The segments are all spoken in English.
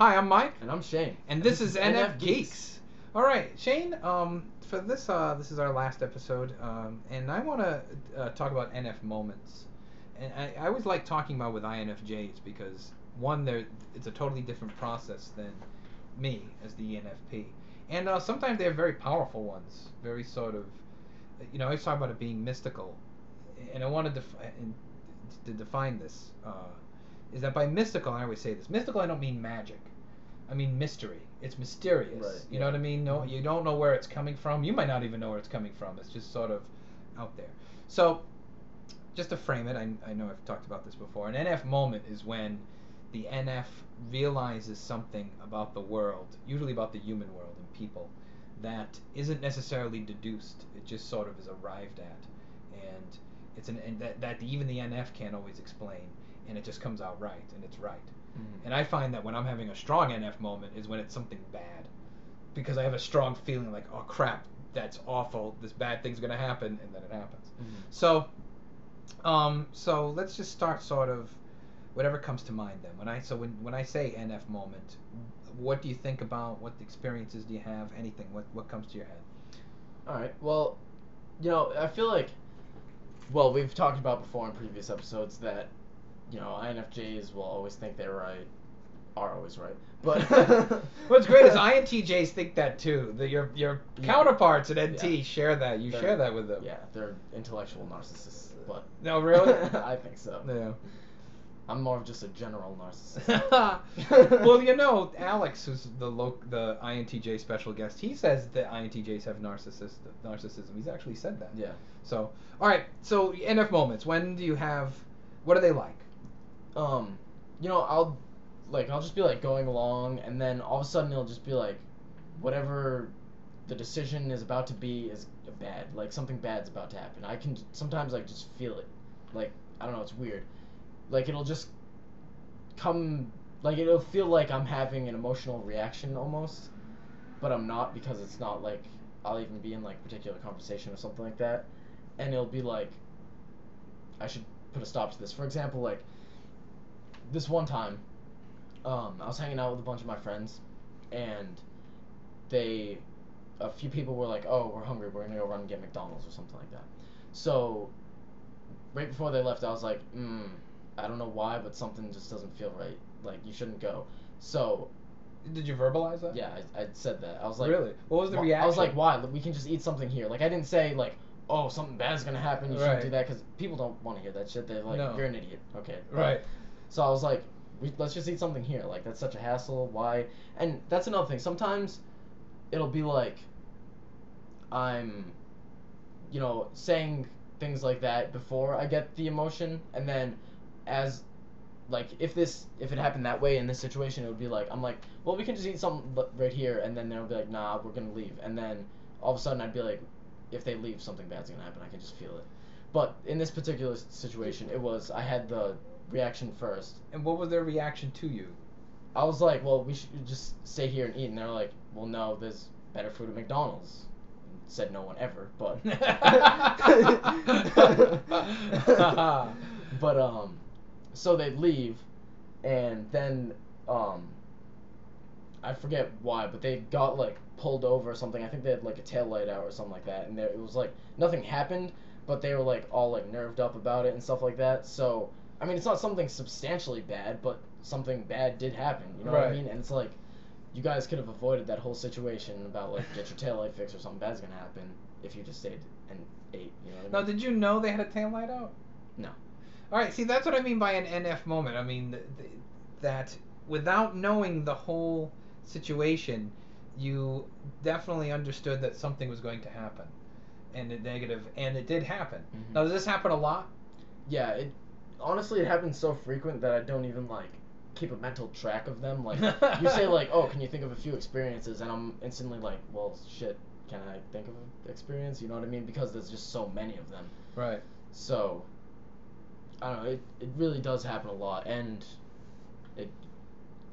Hi, I'm Mike. And I'm Shane. And this is NFGeeks. All right, Shane, for this is our last episode, and I want to talk about NFMoments. And I always like talking about with INFJs because, one, it's a totally different process than me as the ENFP. And sometimes they have very powerful ones, very sort of, I always talk about it being mystical. And I wanted to define this, is that by mystical, I always say this, mystical I don't mean magic. I mean mystery. It's mysterious. Right, you know what I mean? No, you don't know where it's coming from. You might not even know where it's coming from. It's just sort of out there. So, just to frame it, I know I've talked about this before. An NF moment is when the NF realizes something about the world, usually about the human world and people, that isn't necessarily deduced. It just sort of is arrived at, and that even the NF can't always explain, and it just comes out right, and it's right. Mm-hmm. And I find that when I'm having a strong NF moment is when it's something bad, because I have a strong feeling like, oh crap, that's awful, this bad thing's gonna happen, and then it happens. Mm-hmm. So let's just start sort of whatever comes to mind then. When I say NF moment, what do you think about? What experiences do you have? Anything? What comes to your head? All right. Well, I feel like, we've talked about before in previous episodes that, INFJs will always think they're right, are always right. But what's great is INTJs think that too. Your counterparts at NT share that. You share that with them. Yeah, they're intellectual narcissists. But no, really? I think so. Yeah. I'm more of just a general narcissist. Well, Alex, who's the INTJ special guest, he says that INTJs have narcissism. He's actually said that. Yeah. So, all right. So, NF moments. When do you have? What are they like? I'll just be like going along, and then all of a sudden it'll just be like, whatever the decision is about to be is bad. Like something bad's about to happen. I can sometimes like just feel it. Like I don't know, it's weird. Like it'll just come, like it'll feel like I'm having an emotional reaction almost, but I'm not, because it's not like I'll even be in like a particular conversation or something like that, and it'll be like, I should put a stop to this. For example, like this one time, I was hanging out with a bunch of my friends, and a few people were like, oh, we're hungry, we're gonna go run and get McDonald's or something like that. So right before they left, I was like, I don't know why, but something just doesn't feel right. Like, you shouldn't go. So did you verbalize that? Yeah, I said that. I was like, really? What was the reaction? I was like, why? We can just eat something here. Like, I didn't say like, oh, something bad's gonna happen, you shouldn't do that, because people don't want to hear that shit. They're like, you're an idiot. Okay. Right. So I was like, let's just eat something here. Like, that's such a hassle. Why? And that's another thing. Sometimes it'll be like I'm, saying things like that before I get the emotion, and then as like if it happened that way in this situation, it would be like, I'm like, well, we can just eat something right here, and then they'll be like, nah, we're gonna leave, and then all of a sudden I'd be like, if they leave, something bad's gonna happen. I can just feel it. But in this particular situation, I had the reaction first. And what was their reaction to you? I was like, well, we should just stay here and eat, and they're like, well, no, there's better food at McDonald's. Said no one ever, but but so they'd leave, and then I forget why, but they got like pulled over or something. I think they had like a tail light out or something like that, and it was like nothing happened, but they were like all like nerved up about it and stuff like that. So I mean, it's not something substantially bad, but something bad did happen. You know what I mean? And it's like, you guys could have avoided that whole situation about like get your taillight fixed or something bad's gonna happen if you just stayed and ate. You know what I mean? Now, did you know they had a taillight out? No. All right. See, that's what I mean by an NF moment. I mean that without knowing the whole situation, you definitely understood that something was going to happen, and it did happen. Mm-hmm. Now, does this happen a lot? Yeah. Honestly, it happens so frequent that I don't even like keep a mental track of them. Like you say like, oh, can you think of a few experiences, and I'm instantly like, well, shit, can I think of an experience? You know what I mean? Because there's just so many of them. Right. So I don't know. It really does happen a lot, and it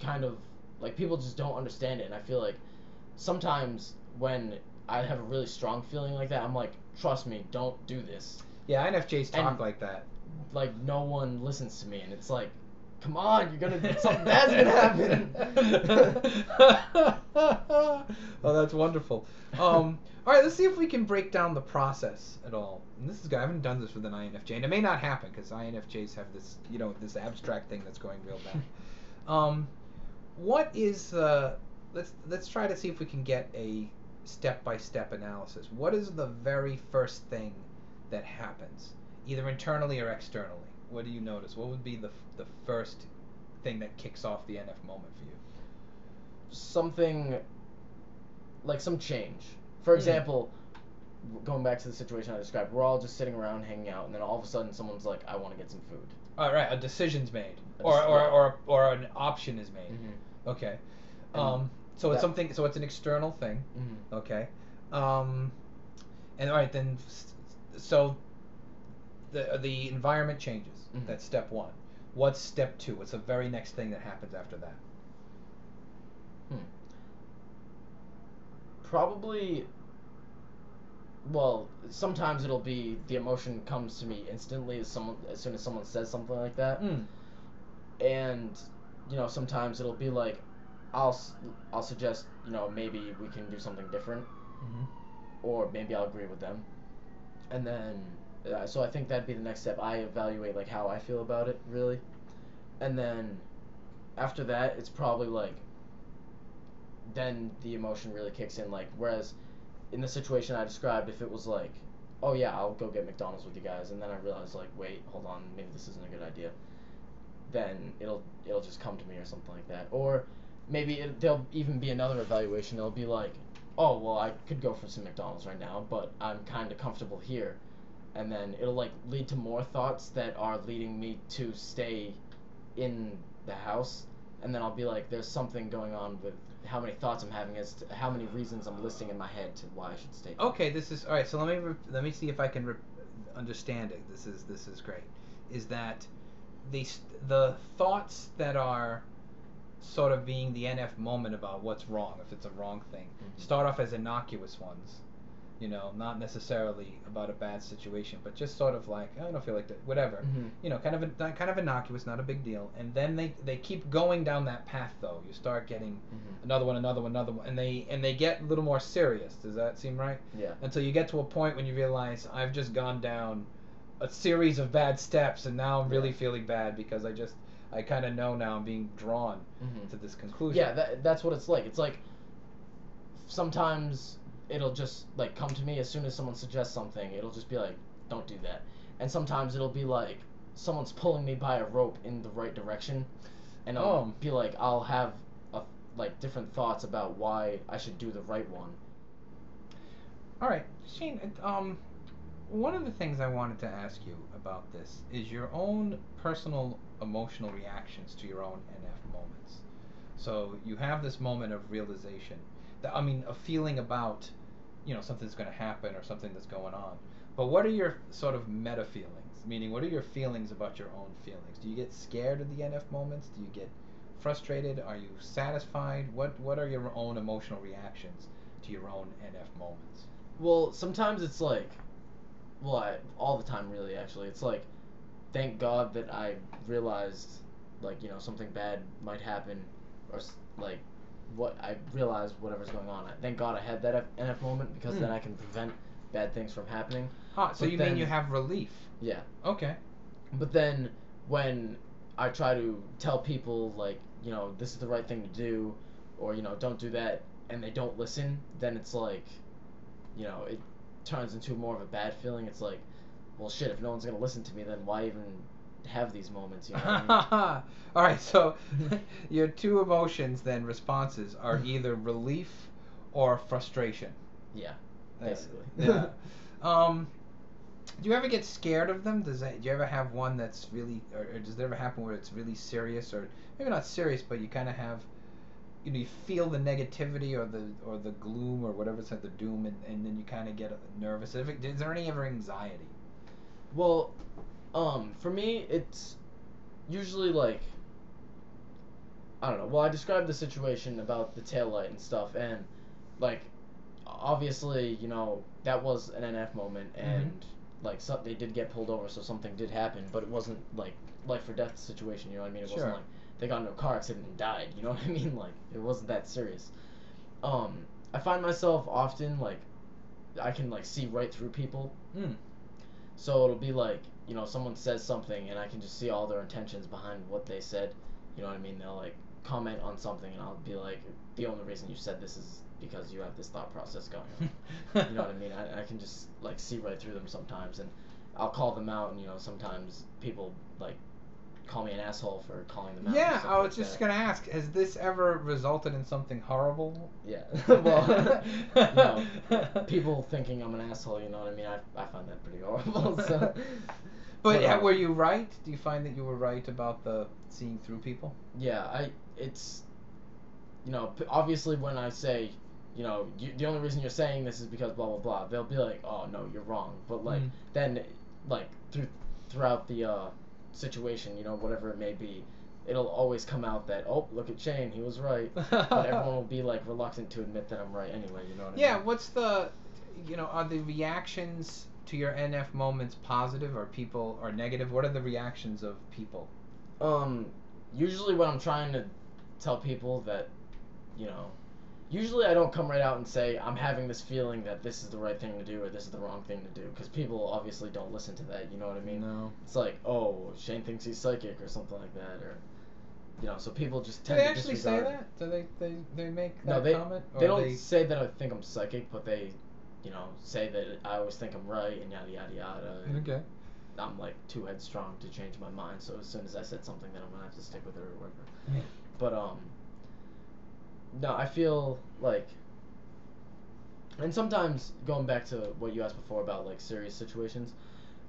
kind of like people just don't understand it. And I feel like sometimes when I have a really strong feeling like that, I'm like, trust me, don't do this. Yeah, INFJs talk And like that. like no one listens to me, and it's like, come on, you're gonna something bad's gonna happen. Oh, that's wonderful. All right, let's see if we can break down the process at all. And this is good. I haven't done this with an INFJ, and it may not happen because INFJs have this, this abstract thing that's going real bad. What is let's try to see if we can get a step-by-step analysis. What is the very first thing that happens, either internally or externally? What do you notice? What would be the first thing that kicks off the NF moment for you? Something like some change. For example, going back to the situation I described, we're all just sitting around hanging out, and then all of a sudden someone's like, I want to get some food. All right, a decision's made, or an option is made. Mm-hmm. Okay. And So it's something. So it's an external thing. Mm-hmm. Okay. And all right then. So the environment changes. Mm-hmm. That's step one. What's step two? What's the very next thing that happens after that? Probably. Well, sometimes it'll be the emotion comes to me instantly as soon as someone says something like that, and sometimes it'll be like, I'll suggest maybe we can do something different, or maybe I'll agree with them, and then so I think that'd be the next step. I evaluate like how I feel about it really, and then after that it's probably like then the emotion really kicks in, like whereas in the situation I described, if it was like, oh yeah, I'll go get McDonald's with you guys, and then I realize like, wait, hold on, maybe this isn't a good idea, then it'll just come to me or something like that. Or maybe there'll even be another evaluation. It'll be like, oh well, I could go for some McDonald's right now, but I'm kind of comfortable here, and then it'll like lead to more thoughts that are leading me to stay in the house, and then I'll be like, there's something going on with how many thoughts I'm having as to how many reasons I'm listing in my head to why I should stay. Okay, this is all right. So let me see if I can understand it. This is great. Is that the thoughts that are sort of being the NF moment about what's wrong, if it's a wrong thing, start off as innocuous ones, not necessarily about a bad situation, but just sort of like, I don't feel like that, whatever, kind of innocuous, not a big deal, and then they keep going down that path though. You start getting another one, and they get a little more serious. Does that seem right? Yeah. Until you get to a point when you realize I've just gone down a series of bad steps, and now I'm really feeling bad because I kind of know now I'm being drawn to this conclusion. Yeah, that's what it's like. It's like sometimes it'll just like come to me as soon as someone suggests something. It'll just be like, don't do that. And sometimes it'll be like someone's pulling me by a rope in the right direction, and I'll be like, I'll have like different thoughts about why I should do the right one. All right, Shane. One of the things I wanted to ask you about this is your own personal emotional reactions to your own NF moments. So you have this moment of realization, a feeling about, something's going to happen or something that's going on. But what are your sort of meta feelings? Meaning, what are your feelings about your own feelings? Do you get scared of the NF moments? Do you get frustrated? Are you satisfied? What are your own emotional reactions to your own NF moments? Well, sometimes it's like, all the time really actually. It's like, thank God that I realized, like, something bad might happen, or like, what I realized whatever's going on. Thank God I had that NF moment because then I can prevent bad things from happening. So you mean you have relief? Yeah. Okay. But then when I try to tell people like, this is the right thing to do, or don't do that, and they don't listen, then it's like, it turns into more of a bad feeling. It's like, well, shit, if no one's gonna listen to me, then why even have these moments? What I mean? All right, so your two emotions, then responses, are either relief or frustration. Yeah, basically. Yeah. Do you ever get scared of them? Do you ever have one that's really, or does it ever happen where it's really serious, or maybe not serious, but you kind of have, you feel the negativity or the gloom or whatever it's like, the doom, and then you kind of get nervous. Is there any ever anxiety? Well, for me, it's usually like, I don't know. Well, I described the situation about the taillight and stuff, and like, obviously, that was an NF moment, and like, they did get pulled over, so something did happen, but it wasn't like life or death situation. You know what I mean? It wasn't like they got into a car accident and died. You know what I mean? Like, it wasn't that serious. I find myself often like, I can like see right through people. So it'll be like, someone says something and I can just see all their intentions behind what they said. You know what I mean? They'll like comment on something and I'll be like, the only reason you said this is because you have this thought process going on. You know what I mean? I can just like see right through them sometimes, and I'll call them out, and sometimes people like call me an asshole for calling them out. Yeah, I was just gonna ask, has this ever resulted in something horrible? Yeah. Well, people thinking I'm an asshole, you know what I mean? I find that pretty horrible. So. But were you right? Do you find that you were right about the seeing through people? Yeah, it's, obviously when I say, the only reason you're saying this is because blah blah blah, they'll be like, oh no, you're wrong. But like then, like throughout the situation, whatever it may be, it'll always come out that, oh, look at Shane, he was right. But everyone will be like reluctant to admit that I'm right anyway. You know what I mean? Yeah. What's the, are the reactions to your NF moments positive or negative? What are the reactions of people? Usually when I'm trying to tell people that, usually I don't come right out and say I'm having this feeling that this is the right thing to do or this is the wrong thing to do, because people obviously don't listen to that. You know what I mean? No. It's like, oh, Shane thinks he's psychic or something like that, or so people just Do tend they to actually disregard. say that? Do they make No, that comment? They don't say that I think I'm psychic, but they, say that I always think I'm right and yada yada yada. Okay. I'm like too headstrong to change my mind, so as soon as I said something, then I'm gonna have to stick with it or whatever. Yeah. But no, I feel like, and sometimes going back to what you asked before about like serious situations,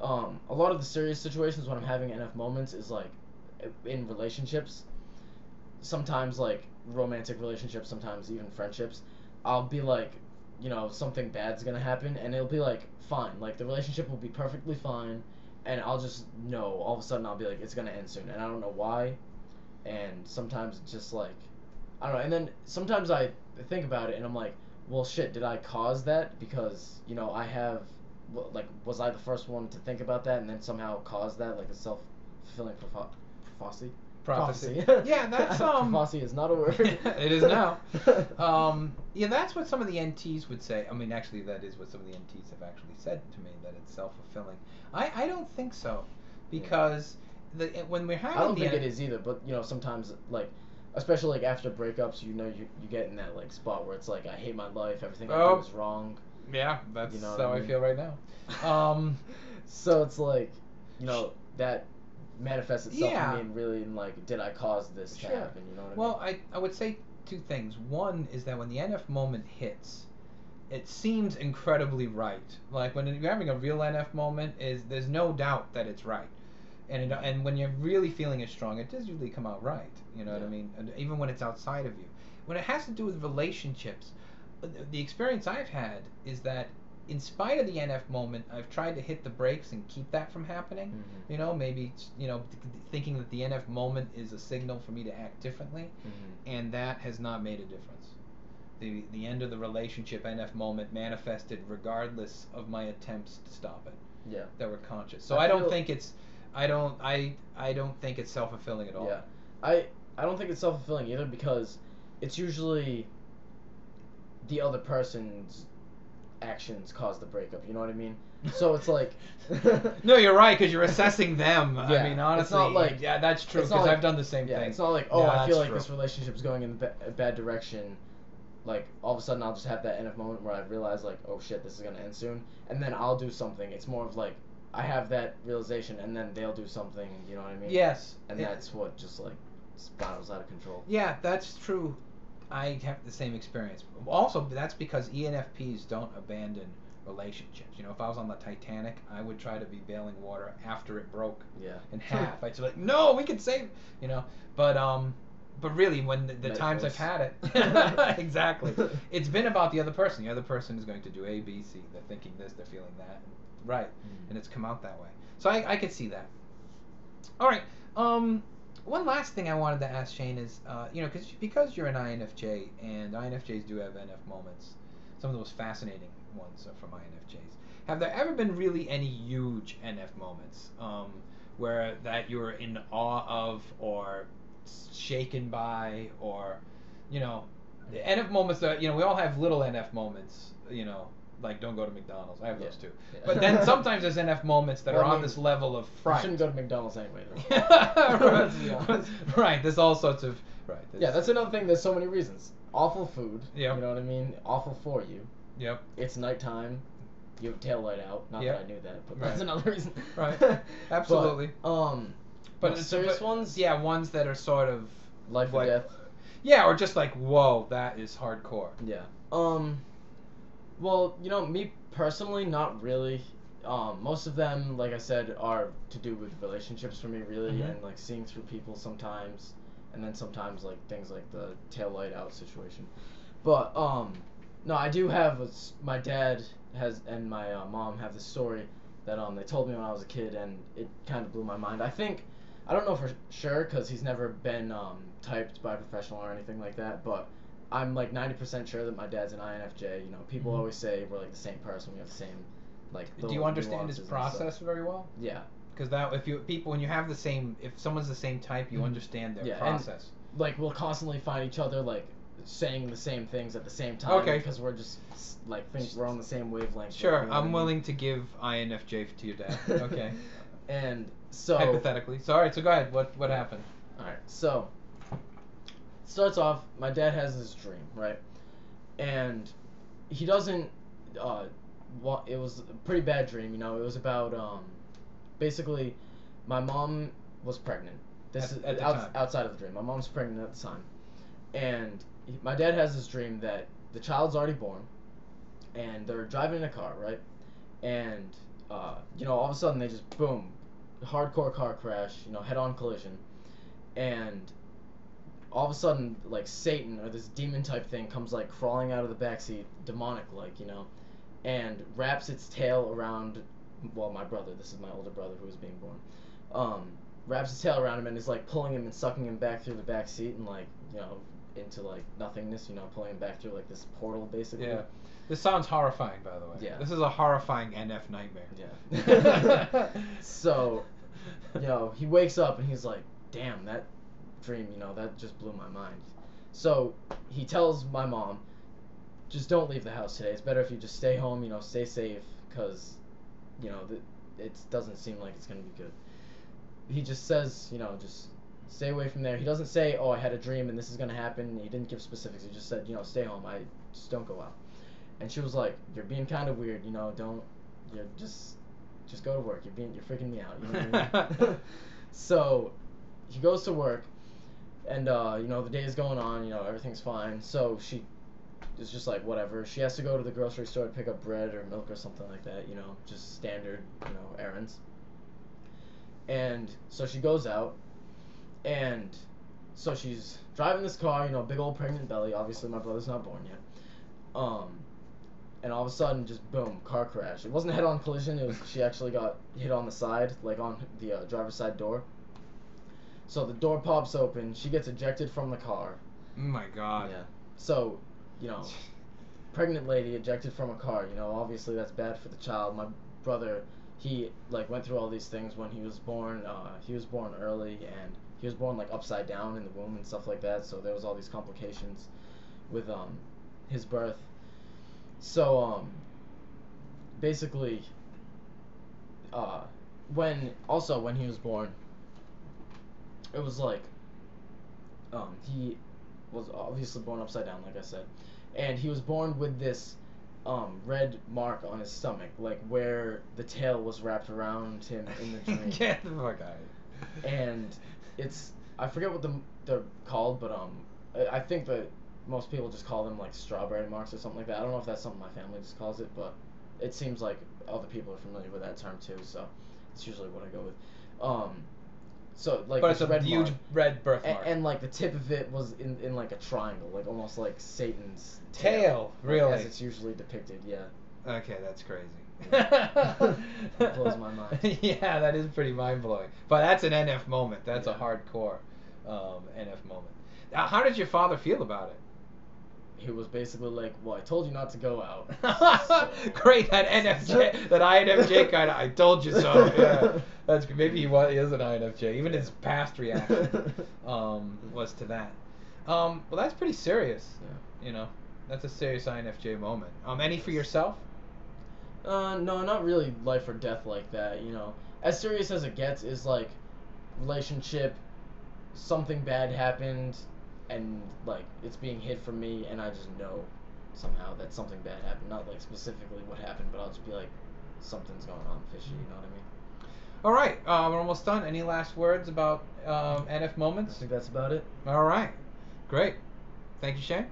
a lot of the serious situations when I'm having NF moments is like in relationships. Sometimes like romantic relationships, sometimes even friendships. I'll be like, something bad's gonna happen, and it'll be like fine, like the relationship will be perfectly fine, and I'll just know all of a sudden I'll be like, it's gonna end soon, and I don't know why. And sometimes it's just like, I don't know, and then sometimes I think about it and I'm like, well shit, did I cause that? Because I have, like, was I the first one to think about that and then somehow cause that, like a self-fulfilling prophecy. Yeah, that's prophecy is not a word. It is now. Yeah, that's what some of the NTs would say. I mean, actually, that is what some of the NTs have actually said to me, that it's self-fulfilling. I don't think so, because when we're having I don't think it is either, but sometimes like, especially like after breakups, you get in that like spot where it's like, I hate my life, everything I do is wrong. Yeah, that's how I feel right now. So it's like, that manifests itself in me, and really in like, did I cause this to happen? You know what I mean? Well, I would say two things. One is that when the NF moment hits, it seems incredibly right. Like when you're having a real NF moment, there's no doubt that it's right. And when you're really feeling it strong, it does usually come out right. You know what I mean? And even when it's outside of you. When it has to do with relationships, the experience I've had is that in spite of the NF moment, I've tried to hit the brakes and keep that from happening. Maybe thinking that the NF moment is a signal for me to act differently, and that has not made a difference. The end of the relationship NF moment manifested regardless of my attempts to stop it. Yeah. That were conscious. So I don't think it's self-fulfilling at all. Yeah. I don't think it's self-fulfilling either, because it's usually the other person's actions cause the breakup, you know what I mean? So it's like no, you're right, because you're assessing them. Yeah, I mean, honestly, it's not like, yeah, that's true, because I've done the same thing. It's not like, I feel like this relationship's going in a bad direction, like all of a sudden I'll just have that NF moment where I realize like, oh shit, this is gonna end soon, and then I'll do something. It's more of like, I have that realization and then they'll do something, you know what I mean? Yes. And that's what just like spirals out of control. Yeah, that's true. I have the same experience. Also, that's because ENFPs don't abandon relationships. You know, if I was on the Titanic, I would try to be bailing water after it broke Yeah. in half. I'd be like, no, we can save, you know. But really, when the times I've had it, exactly, it's been about the other person. The other person is going to do A, B, C. They're thinking this, they're feeling that, right, and it's come out that way. So I could see that. All right. One last thing I wanted to ask Shane is, you know, because you're an INFJ and INFJs do have NF moments, some of the most fascinating ones are from INFJs. Have there ever been really any huge NF moments where that you're in awe of or shaken by, or, you know, the NF moments that, you know, we all have little NF moments, you know, like don't go to McDonald's. I have those too. Yeah. But then sometimes there's NF moments that Well, are I on mean, this level of You fright. shouldn't go to McDonald's anyway, though. Right. To be honest. Right. There's all sorts of Yeah, that's another thing. There's so many reasons. Awful food. Yep. You know what I mean? Awful for you. Yep. It's nighttime. You have a tail light out. Not Yep. that I knew that, but Right. that's another reason. Right. Absolutely. But it's- serious ones? Yeah, ones that are sort of Life or like, death. yeah, or just like, whoa, that is hardcore. Yeah. Well, you know, me personally, not really. Most of them, like I said, are to do with relationships for me, really, Mhm. and like seeing through people sometimes, and then sometimes like things like the tail light out situation. But no, I do have my dad has and my mom have this story that they told me when I was a kid, and it kind of blew my mind. I don't know for sure because he's never been typed by a professional or anything like that, but I'm like 90% sure that my dad's an INFJ. You know, people Mhm. always say we're like the same person, we have the same like. Do you little understand his nuances and stuff. process very well? Yeah. Because that when you have the same, if someone's the same type, you Mhm. understand their Yeah, and, process. Like we'll constantly find each other like saying the same things at the same time. Okay. Because we're just like think we're on the same wavelength. Sure, you know what I I'm mean? willing to give INFJ to your dad. Okay. And so. Hypothetically. So, all right, so go ahead. What happened? Alright, so. Starts off, my dad has this dream, right? And he doesn't. It was a pretty bad dream, you know. It was about basically, my mom was pregnant. This is at the time. outside of the dream. My mom's pregnant at the time, and my dad has this dream that the child's already born, and they're driving in a car, right? And you know, all of a sudden they just boom, hardcore car crash, you know, head-on collision, and all of a sudden, like Satan or this demon type thing comes like crawling out of the backseat, demonic like, you know, and wraps its tail around. Well, my brother. This is my older brother who was being born. Wraps his tail around him and is like pulling him and sucking him back through the back seat and like, you know, into like nothingness. You know, pulling him back through like this portal basically. Yeah. This sounds horrifying, by the way. Yeah. This is a horrifying NF nightmare. Yeah. So, you know, he wakes up and he's like, damn, that dream, you know, that just blew my mind. So he tells my mom, just don't leave the house today. It's better if you just stay home, you know, stay safe, because, you know, it doesn't seem like it's going to be good. He just says, you know, just stay away from there. He doesn't say, oh, I had a dream and this is going to happen. He didn't give specifics. He just said, you know, stay home. Just don't go out. And she was like, you're being kind of weird, you know, just go to work. You're freaking me out, you know what I mean? So he goes to work, and you know, the day is going on, you know, everything's fine. So she is just like, whatever. She has to go to the grocery store to pick up bread or milk or something like that, you know, just standard, you know, errands. And so she goes out, and so she's driving this car, you know, big old pregnant belly. Obviously, my brother's not born yet. And all of a sudden, just boom, car crash. It wasn't a head-on collision. It was she actually got hit on the side, like on the driver's side door. So the door pops open. She gets ejected from the car. Oh my God. Yeah. So, you know, pregnant lady ejected from a car. You know, obviously that's bad for the child. My brother, he like went through all these things when he was born. He was born early, and he was born like upside down in the womb and stuff like that. So there was all these complications with his birth. So basically, when he was born, it was like he was obviously born upside down, like I said, and he was born with this red mark on his stomach, like where the tail was wrapped around him in the dream. Get the fuck out of here. And I forget what they're called, but I think that most people just call them like strawberry marks or something like that. I don't know if that's something my family just calls it, but it seems like other people are familiar with that term too, so it's usually what I go with. So like But it's this a red huge mark, red birthmark. and like the tip of it was in like a triangle, like almost like Satan's Tail, like, really? as it's usually depicted. Yeah. Okay, that's crazy. It blows my mind. Yeah, that is pretty mind blowing. But that's an NF moment. That's a Yeah. hardcore NF moment. Now, how did your father feel about it? He was basically like, "Well, I told you not to go out." So- Great, that NFJ, that INFJ kind of, I told you so. Yeah, that's good. Maybe he is an INFJ. Even his past reaction was to that. Well, that's pretty serious. Yeah. You know, that's a serious INFJ moment. Any for yourself? No, not really life or death like that. You know, as serious as it gets is like relationship. Something bad happened, and like it's being hid from me, and I just know somehow that something bad happened. Not like specifically what happened, but I'll just be like, something's going on fishy. You know what I mean? All right, we're almost done. Any last words about NF I moments? think that's about it. All right, great. Thank you, Shane.